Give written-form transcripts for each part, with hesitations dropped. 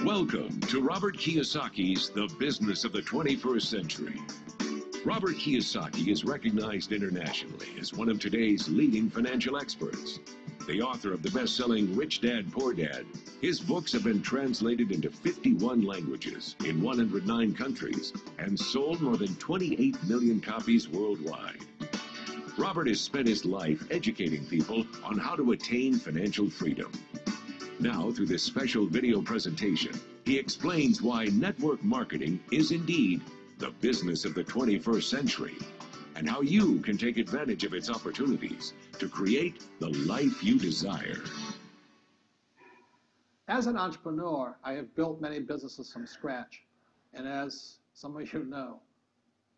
Welcome to Robert Kiyosaki's The Business of the 21st Century. Robert Kiyosaki is recognized internationally as one of today's leading financial experts. The author of the best-selling Rich Dad, Poor Dad, his books have been translated into 51 languages in 109 countries and sold more than 28 million copies worldwide. Robert has spent his life educating people on how to attain financial freedom. Now, through this special video presentation, he explains why network marketing is indeed the business of the 21st century, and how you can take advantage of its opportunities to create the life you desire. As an entrepreneur, I have built many businesses from scratch, and as some of you know,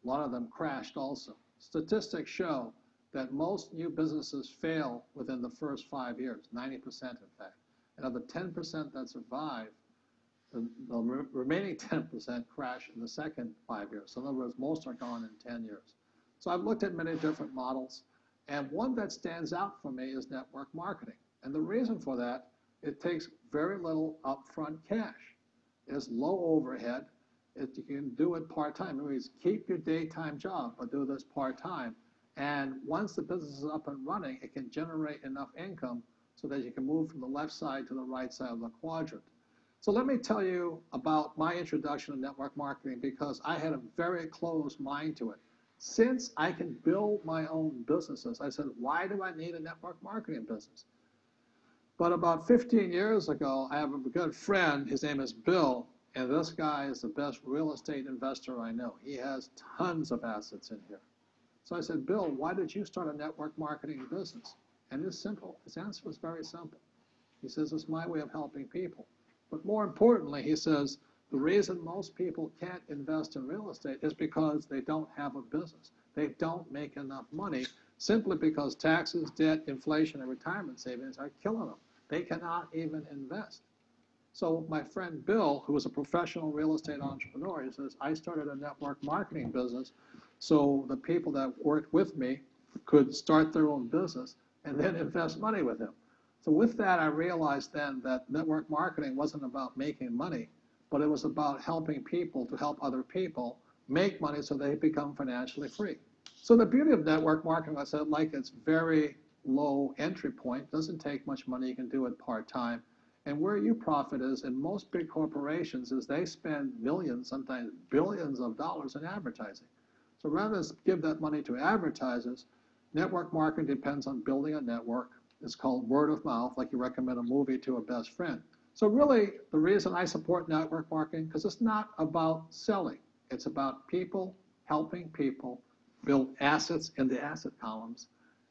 a lot of them crashed also. Statistics show that most new businesses fail within the first 5 years, 90% in fact. And of the 10% that survive, the remaining 10% crash in the second 5 years. So in other words, most are gone in 10 years. So I've looked at many different models, and one that stands out for me is network marketing. And the reason for that, it takes very little upfront cash. It's low overhead. You can do it part-time. It means keep your daytime job, but do this part-time. And once the business is up and running, it can generate enough income so that you can move from the left side to the right side of the quadrant. So let me tell you about my introduction to network marketing, because I had a very closed mind to it. Since I can build my own businesses, I said, why do I need a network marketing business? But about 15 years ago, I have a good friend, his name is Bill, and this guy is the best real estate investor I know. He has tons of assets in here. So I said, Bill, why did you start a network marketing business? And it's simple. His answer was very simple. He says, it's my way of helping people. But more importantly, he says, the reason most people can't invest in real estate is because they don't have a business. They don't make enough money simply because taxes, debt, inflation, and retirement savings are killing them. They cannot even invest. So my friend Bill, who is a professional real estate entrepreneur, he says, I started a network marketing business so the people that worked with me could start their own business and then invest money with him. So with that, I realized then that network marketing wasn't about making money, but it was about helping people to help other people make money so they become financially free. So the beauty of network marketing, I said, like it's very low entry point, doesn't take much money, you can do it part-time. And where you profit is in most big corporations is they spend millions, sometimes billions of dollars in advertising. So rather than give that money to advertisers, network marketing depends on building a network. It's called word of mouth, like you recommend a movie to a best friend. So really, the reason I support network marketing, because it's not about selling. It's about people helping people build assets in the asset columns,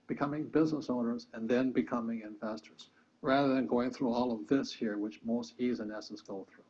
becoming business owners, and then becoming investors, rather than going through all of this here, which most E's and S's go through.